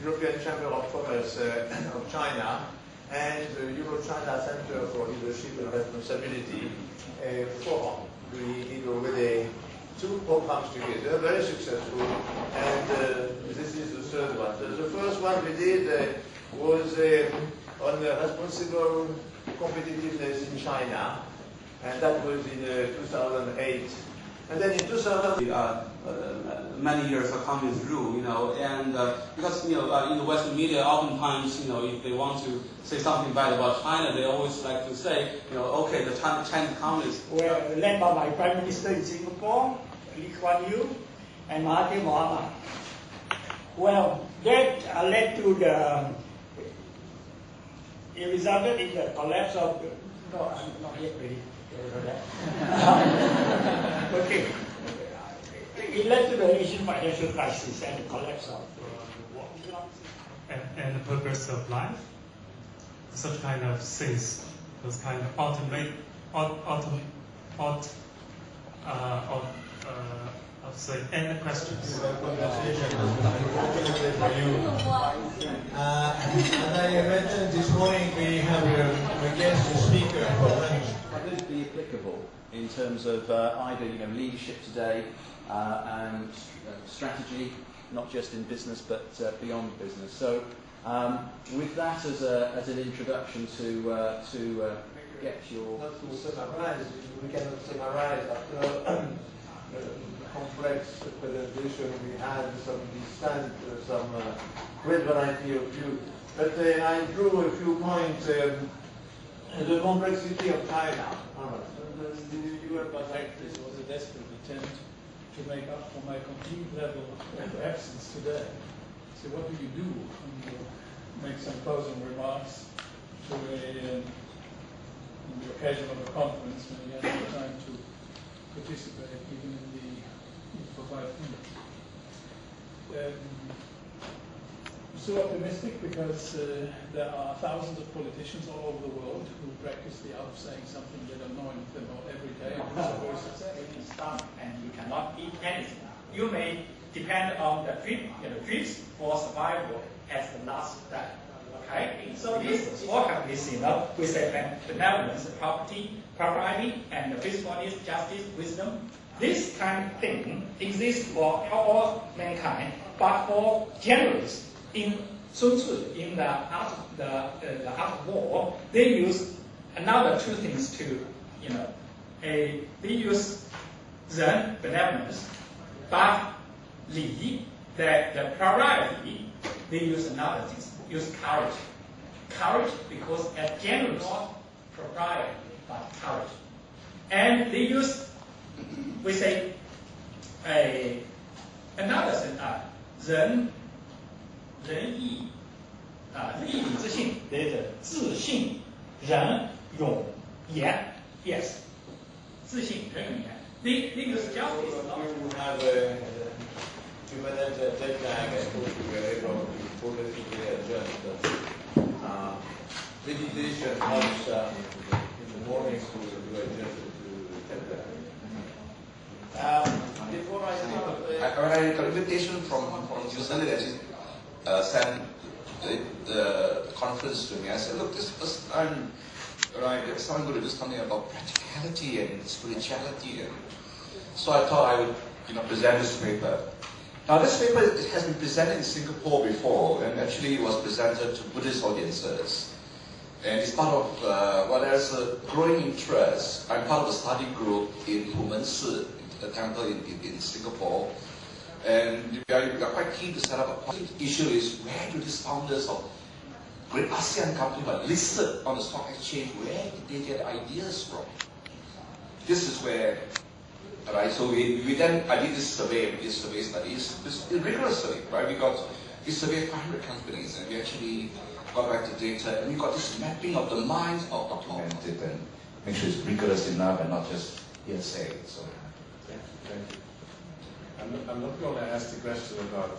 European Chamber of Commerce of China and the Euro-China Center for Leadership and Responsibility forum. We did already 2 programs together, very successful, and this is the 3rd one. The first one we did was on responsible competitiveness in China, and that was in 2008. And then in 2000, many years of communist rule, and because in the Western media, oftentimes, if they want to say something bad about China, they always like to say, okay, the Chinese communists. Well, led by my Prime Minister in Singapore, Lee Kuan Yew, and Mahathir Mohamad. Well, that led to it resulted in the collapse of. No, I'm not yet ready. Okay. It led to the Asian financial crisis and the collapse of the war. And the purpose of life, such kind of things, those kind of end the questions. And I imagine this morning we have a guest speaker for lunch. Would this be applicable in terms of either leadership today and strategy, not just in business but beyond business? So with that as an introduction to get your... We cannot summarize after complex presentation we had some dissent, some great variety of views. But I drew a few points. The complexity of China. You have this was a desperate attempt to make up for my complete level of absence today. So what do you do when you make some closing remarks to on the occasion of a conference when you have no time to participate even in the for 5 minutes? I'm so optimistic because there are thousands of politicians all over the world who practice the art of saying something that annoys them every day and who are very successful. You can stomach and you cannot eat anything. You may depend on the trees for survival as the last step. Okay? So this work is, with the benevolence, propriety, and the peacefulness, justice, wisdom. This kind of thing exists for all mankind, but for generals in Sun Tzu, in the art of war, they use another 2 things to, they use Zen, benevolence, but Li, the priority, they use another thing, use courage. Courage because as generals, not propriety, but courage. And they use, we say, another thing, 仁义义礼自信 there's a 自信仁勇严 yes 自信仁勇严 they use justice you have a 2 minutes deadline and hope to be able to politically adjust meditation helps in the morning to adjust to before I start I got an invitation from New Zealand that sent the conference to me. I said, look, this first time, right, someone going to do something about practicality and spirituality, and so I thought I would, present this paper. Now, this paper has been presented in Singapore before, and actually it was presented to Buddhist audiences. And it's part of, there's a growing interest. I'm part of the study group in Humensi, the temple in Singapore. And we are quite keen to set up a issue is where do these founders of great ASEAN companies are listed on the stock exchange, where did they get ideas from? This is where, right, so we then, I did this survey studies, this rigorous survey, right? We got this survey of 500 companies and we actually got back the data and we got this mapping of the minds of documented and make sure it's rigorous enough and not just hearsay. So, thank you. I'm not going to ask the question about